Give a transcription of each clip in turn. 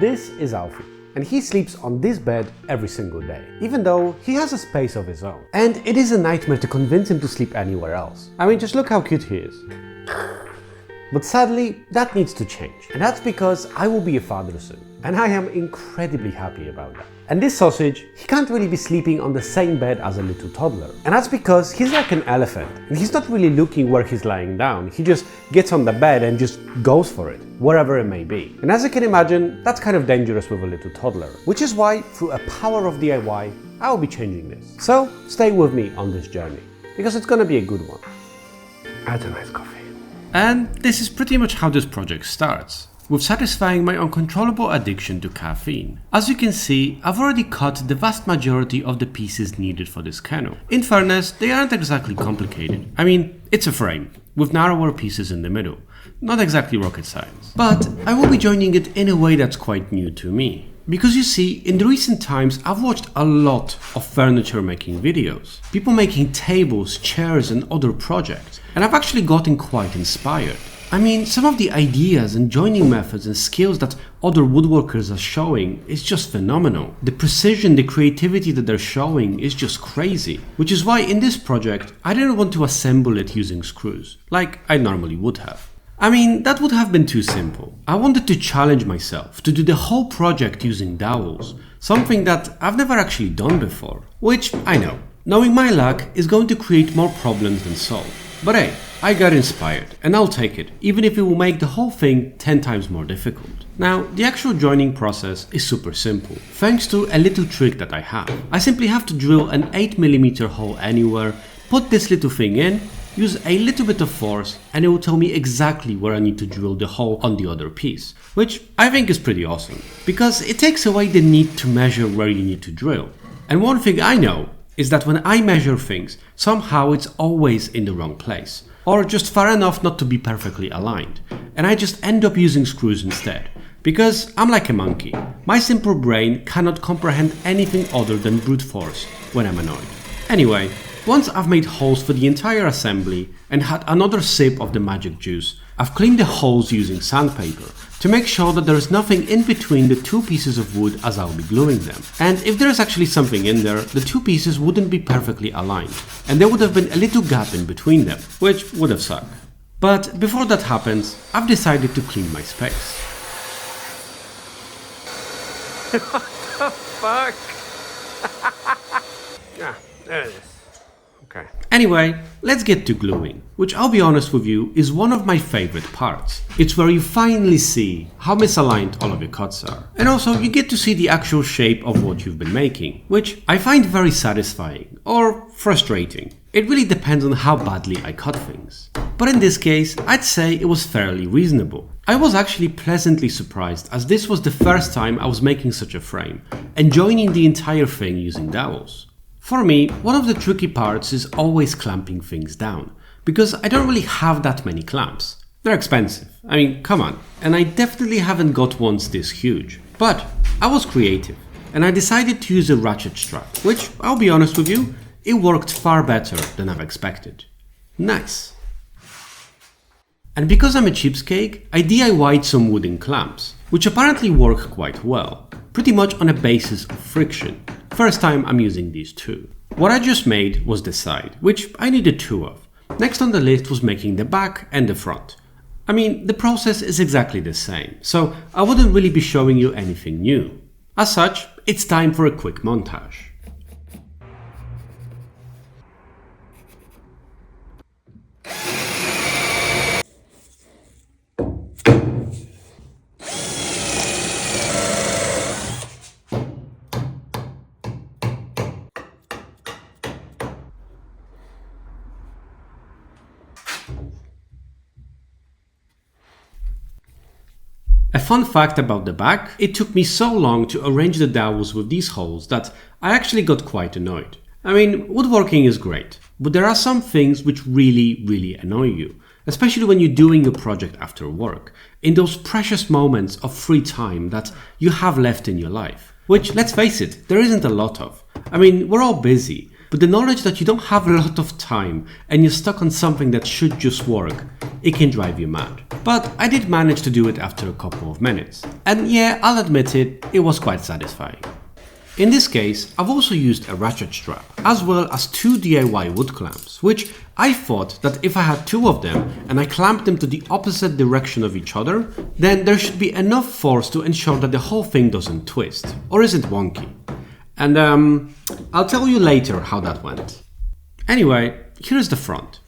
This is Alfie, and he sleeps on this bed every single day, even though he has a space of his own. And it is a nightmare to convince him to sleep anywhere else. I mean, just look how cute he is. But sadly, that needs to change. And that's because I will be a father soon. And I am incredibly happy about that. And this sausage, he can't really be sleeping on the same bed as a little toddler. And that's because he's like an elephant. And he's not really looking where he's lying down. He just gets on the bed and just goes for it, wherever it may be. And as you can imagine, that's kind of dangerous with a little toddler. Which is why, through a power of DIY, I will be changing this. So, stay with me on this journey, because it's gonna be a good one. Add a nice coffee. And this is pretty much how this project starts, with satisfying my uncontrollable addiction to caffeine. As you can see, I've already cut the vast majority of the pieces needed for this kennel. In fairness, they aren't exactly complicated. I mean, it's a frame, with narrower pieces in the middle. Not exactly rocket science. But I will be joining it in a way that's quite new to me. Because you see, in the recent times, I've watched a lot of furniture making videos. People making tables, chairs and other projects. And I've actually gotten quite inspired. I mean, some of the ideas and joining methods and skills that other woodworkers are showing is just phenomenal. The precision, the creativity that they're showing is just crazy. Which is why in this project, I didn't want to assemble it using screws, like I normally would have. I mean, that would have been too simple. I wanted to challenge myself to do the whole project using dowels, something that I've never actually done before. Which, I know, knowing my luck is going to create more problems than solve. But hey, I got inspired, and I'll take it, even if it will make the whole thing 10 times more difficult. Now, the actual joining process is super simple, thanks to a little trick that I have. I simply have to drill an 8mm hole anywhere, put this little thing in, use a little bit of force, and it will tell me exactly where I need to drill the hole on the other piece, which I think is pretty awesome, because it takes away the need to measure where you need to drill. And one thing I know is that when I measure things, somehow it's always in the wrong place, or just far enough not to be perfectly aligned, and I just end up using screws instead, because I'm like a monkey. My simple brain cannot comprehend anything other than brute force when I'm annoyed. Anyway, once I've made holes for the entire assembly and had another sip of the magic juice, I've cleaned the holes using sandpaper to make sure that there is nothing in between the two pieces of wood as I'll be gluing them. And if there is actually something in there, the two pieces wouldn't be perfectly aligned, and there would have been a little gap in between them, which would have sucked. But before that happens, I've decided to clean my space. What the fuck? Yeah, there it is. Okay. Anyway, let's get to gluing, which I'll be honest with you is one of my favorite parts. It's where you finally see how misaligned all of your cuts are. And also you get to see the actual shape of what you've been making, which I find very satisfying or frustrating. It really depends on how badly I cut things. But in this case, I'd say it was fairly reasonable. I was actually pleasantly surprised, as this was the first time I was making such a frame and joining the entire thing using dowels. For me, one of the tricky parts is always clamping things down, because I don't really have that many clamps. They're expensive, I mean, come on, and I definitely haven't got ones this huge. But I was creative, and I decided to use a ratchet strap, which, I'll be honest with you, it worked far better than I've expected. Nice. And because I'm a cheapskate, I DIY'd some wooden clamps, which apparently work quite well, pretty much on a basis of friction. First time I'm using these two. What I just made was the side, which I needed two of. Next on the list was making the back and the front. I mean, the process is exactly the same, so I wouldn't really be showing you anything new. As such, it's time for a quick montage. A fun fact about the back, it took me so long to arrange the dowels with these holes that I actually got quite annoyed. I mean, woodworking is great, but there are some things which really annoy you, especially when you're doing a project after work, in those precious moments of free time that you have left in your life. Which, let's face it, there isn't a lot of. I mean, we're all busy, but the knowledge that you don't have a lot of time and you're stuck on something that should just work, it can drive you mad. But I did manage to do it after a couple of minutes. And yeah, I'll admit it was quite satisfying. In this case, I've also used a ratchet strap, as well as 2 DIY wood clamps, which I thought that if I had 2 of them and I clamped them to the opposite direction of each other, then there should be enough force to ensure that the whole thing doesn't twist, or isn't wonky. And I'll tell you later how that went. Anyway, here's the front.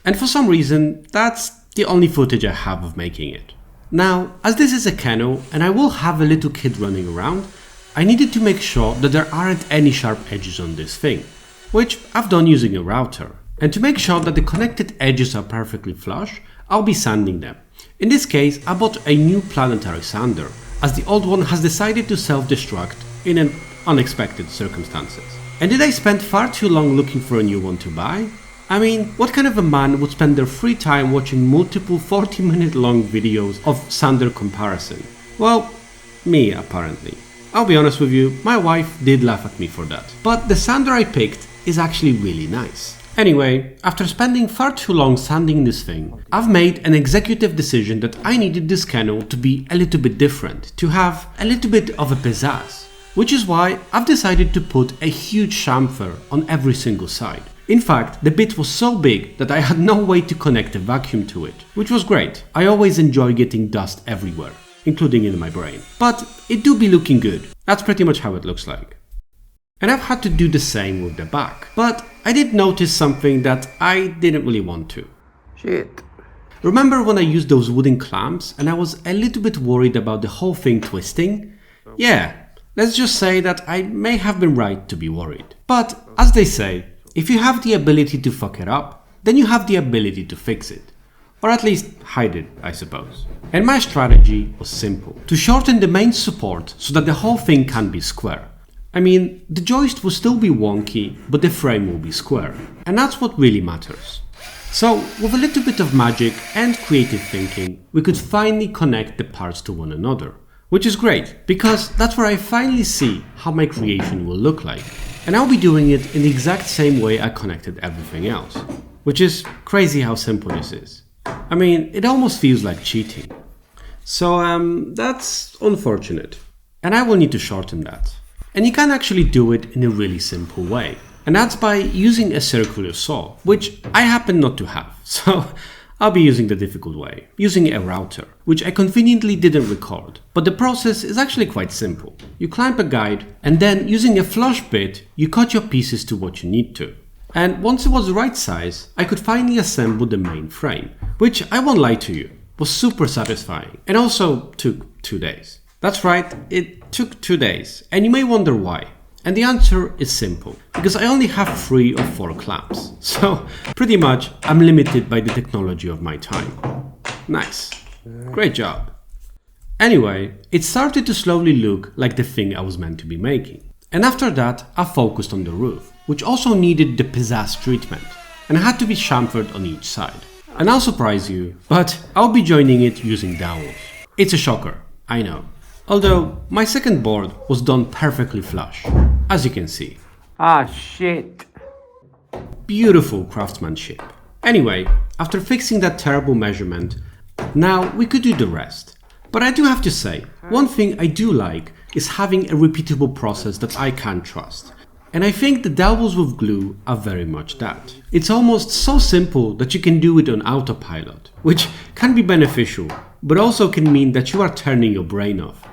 And for some reason, that's the only footage I have of making it. Now, as this is a kennel and I will have a little kid running around, I needed to make sure that there aren't any sharp edges on this thing, which I've done using a router. And to make sure that the connected edges are perfectly flush, I'll be sanding them. In this case, I bought a new planetary sander, as the old one has decided to self-destruct in an unexpected circumstances. And did I spend far too long looking for a new one to buy? I mean, what kind of a man would spend their free time watching multiple 40-minute long videos of sander comparison? Well, me apparently. I'll be honest with you, my wife did laugh at me for that. But the sander I picked is actually really nice. Anyway, after spending far too long sanding this thing, I've made an executive decision that I needed this kennel to be a little bit different, to have a little bit of a pizzazz. Which is why I've decided to put a huge chamfer on every single side. In fact, the bit was so big that I had no way to connect a vacuum to it, which was great. I always enjoy getting dust everywhere, including in my brain. But it do be looking good. That's pretty much how it looks like. And I've had to do the same with the back. But I did notice something that I didn't really want to. Shit. Remember when I used those wooden clamps and I was a little bit worried about the whole thing twisting? Yeah, let's just say that I may have been right to be worried. But as they say, if you have the ability to fuck it up, then you have the ability to fix it. Or at least hide it, I suppose. And my strategy was simple. To shorten the main support so that the whole thing can be square. I mean, the joist will still be wonky, but the frame will be square. And that's what really matters. So, with a little bit of magic and creative thinking, we could finally connect the parts to one another. Which is great, because that's where I finally see how my creation will look like. And I'll be doing it in the exact same way I connected everything else. Which is crazy how simple this is. I mean, it almost feels like cheating. So that's unfortunate. And I will need to shorten that. And you can actually do it in a really simple way. And that's by using a circular saw, which I happen not to have. So I'll be using the difficult way, using a router, which I conveniently didn't record. But the process is actually quite simple. You clamp a guide, and then using a flush bit, you cut your pieces to what you need to. And once it was the right size, I could finally assemble the main frame, which I won't lie to you, was super satisfying, and also took 2 days. That's right, it took 2 days, and you may wonder why. And the answer is simple, because I only have 3 or 4 clamps, so pretty much I'm limited by the technology of my time. Nice. Great job. Anyway, it started to slowly look like the thing I was meant to be making. And after that, I focused on the roof, which also needed the pizzazz treatment, and had to be chamfered on each side. And I'll surprise you, but I'll be joining it using dowels. It's a shocker, I know. Although, my second board was done perfectly flush, as you can see. Ah, shit. Beautiful craftsmanship. Anyway, after fixing that terrible measurement, now we could do the rest. But I do have to say, one thing I do like is having a repeatable process that I can trust. And I think the dowels with glue are very much that. It's almost so simple that you can do it on autopilot, which can be beneficial, but also can mean that you are turning your brain off.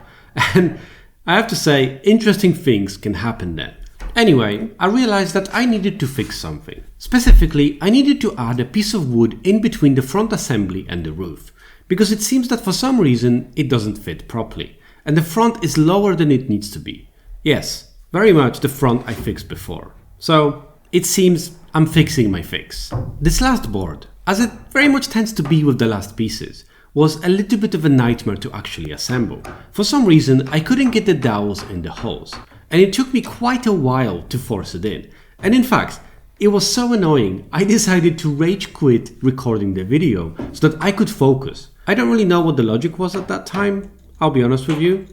And I have to say, interesting things can happen then. Anyway, I realized that I needed to fix something. Specifically, I needed to add a piece of wood in between the front assembly and the roof, because it seems that for some reason it doesn't fit properly, and the front is lower than it needs to be. Yes, very much the front I fixed before. So, it seems I'm fixing my fix. This last board, as it very much tends to be with the last pieces, was a little bit of a nightmare to actually assemble. For some reason, I couldn't get the dowels in the holes, and it took me quite a while to force it in. And in fact, it was so annoying, I decided to rage quit recording the video so that I could focus. I don't really know what the logic was at that time, I'll be honest with you,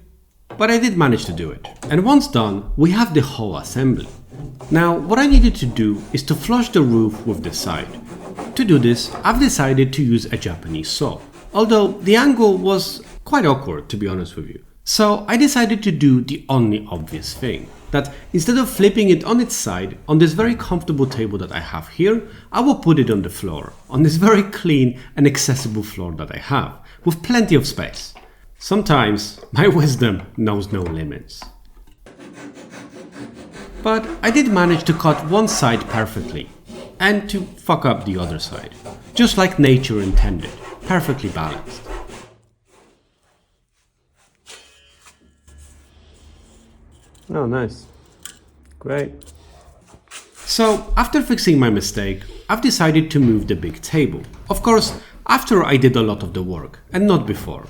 but I did manage to do it. And once done, we have the whole assembly. Now, what I needed to do is to flush the roof with the side. To do this, I've decided to use a Japanese saw, although the angle was quite awkward, to be honest with you. So I decided to do the only obvious thing, that instead of flipping it on its side on this very comfortable table that I have here, I will put it on the floor, on this very clean and accessible floor that I have, with plenty of space. Sometimes my wisdom knows no limits. But I did manage to cut one side perfectly, and to fuck up the other side, just like nature intended, perfectly balanced. Oh, nice. Great. So, after fixing my mistake, I've decided to move the big table. Of course, after I did a lot of the work, and not before.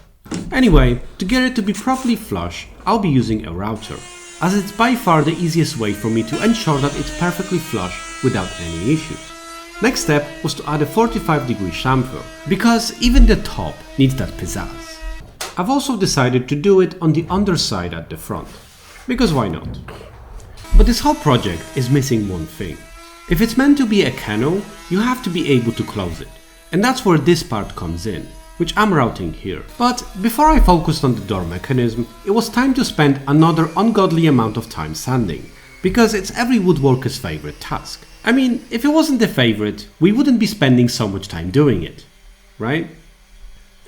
Anyway, to get it to be properly flush, I'll be using a router, as it's by far the easiest way for me to ensure that it's perfectly flush without any issues. Next step was to add a 45-degree chamfer, because even the top needs that pizzazz. I've also decided to do it on the underside at the front, because why not? But this whole project is missing one thing. If it's meant to be a kennel, you have to be able to close it, and that's where this part comes in, which I'm routing here. But before I focused on the door mechanism, it was time to spend another ungodly amount of time sanding, because it's every woodworker's favorite task. I mean, if it wasn't the favorite, we wouldn't be spending so much time doing it, right?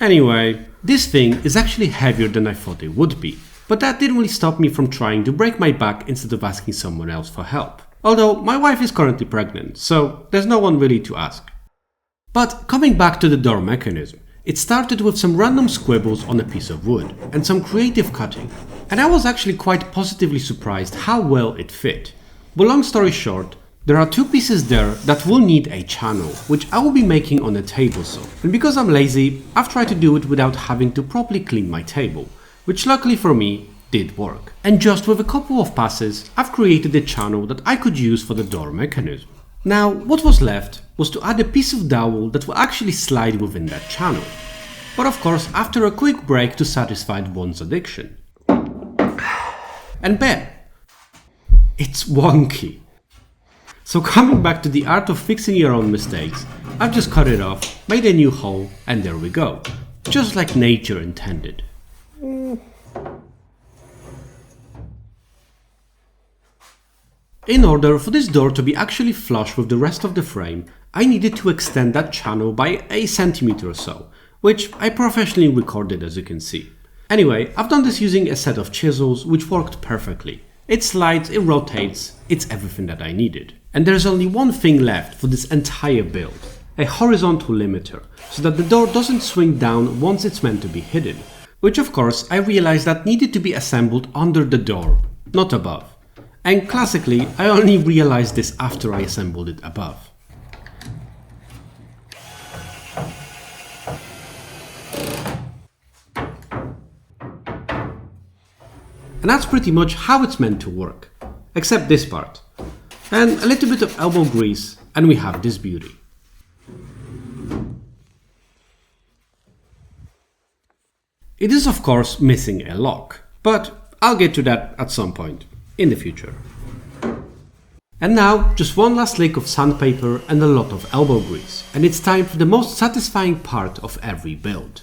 Anyway, this thing is actually heavier than I thought it would be, but that didn't really stop me from trying to break my back instead of asking someone else for help. Although my wife is currently pregnant, so there's no one really to ask. But coming back to the door mechanism, it started with some random squibbles on a piece of wood and some creative cutting, and I was actually quite positively surprised how well it fit. But long story short, there are two pieces there that will need a channel, which I will be making on a table saw. And because I'm lazy, I've tried to do it without having to properly clean my table, which luckily for me did work. And just with a couple of passes, I've created a channel that I could use for the door mechanism. Now, what was left was to add a piece of dowel that will actually slide within that channel. But of course, after a quick break to satisfy one's addiction. And bam! It's wonky. So coming back to the art of fixing your own mistakes, I've just cut it off, made a new hole, and there we go. Just like nature intended. In order for this door to be actually flush with the rest of the frame, I needed to extend that channel by a centimeter or so, which I professionally recorded, as you can see. Anyway, I've done this using a set of chisels which worked perfectly. It slides, it rotates, it's everything that I needed. And there's only one thing left for this entire build, a horizontal limiter, so that the door doesn't swing down once it's meant to be hidden, which of course I realized that needed to be assembled under the door, not above. And classically, I only realized this after I assembled it above. And that's pretty much how it's meant to work, except this part. And a little bit of elbow grease, and we have this beauty. It is of course missing a lock, but I'll get to that at some point in the future. And now, just one last lick of sandpaper and a lot of elbow grease, and it's time for the most satisfying part of every build.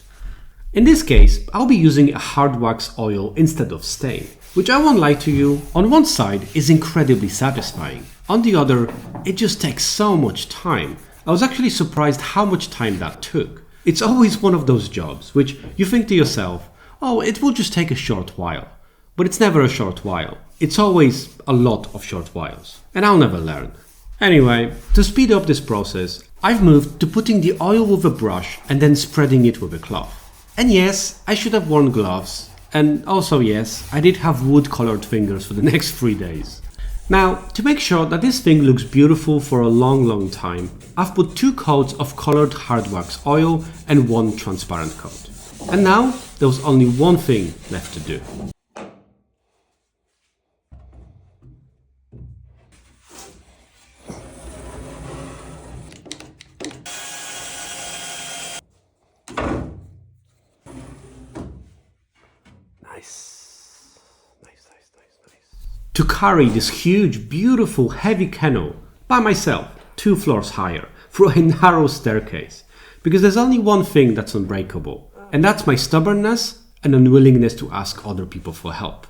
In this case, I'll be using a hard wax oil instead of stain, which I won't lie to you, on one side is incredibly satisfying, on the other, it just takes so much time. I was actually surprised how much time that took. It's always one of those jobs which you think to yourself, oh, it will just take a short while. But it's never a short while. It's always a lot of short whiles. And I'll never learn. Anyway, to speed up this process, I've moved to putting the oil with a brush and then spreading it with a cloth. And yes, I should have worn gloves. And also yes, I did have wood-colored fingers for the next 3 days. Now, to make sure that this thing looks beautiful for a long time, I've put 2 coats of colored hard wax oil and 1 transparent coat. And now, there was only one thing left to do. To to carry this huge, beautiful, heavy kennel by myself, 2 floors higher, through a narrow staircase. Because there's only one thing that's unbreakable, and that's my stubbornness and unwillingness to ask other people for help,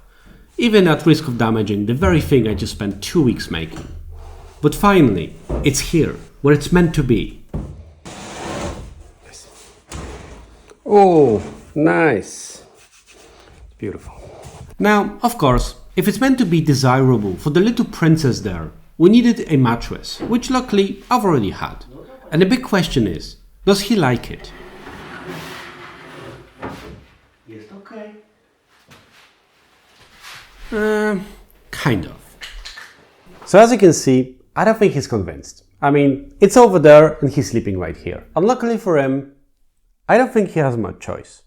even at risk of damaging the very thing I just spent 2 weeks making. But finally, it's here, where it's meant to be. Oh, nice. Beautiful. Now, of course, if it's meant to be desirable for the little princess there, we needed a mattress, which luckily I've already had. And the big question is, does he like it? Yes, okay. Kind of. So as you can see, I don't think he's convinced. I mean, it's over there and he's sleeping right here. Unluckily for him, I don't think he has much choice.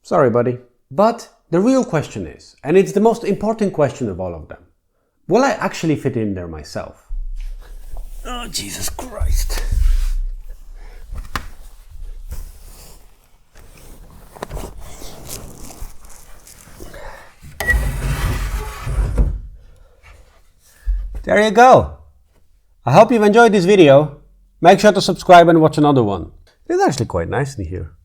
Sorry, buddy. But the real question is, and it's the most important question of all of them, will I actually fit in there myself? Oh, Jesus Christ. There you go. I hope you've enjoyed this video. Make sure to subscribe and watch another one. It's actually quite nice in here.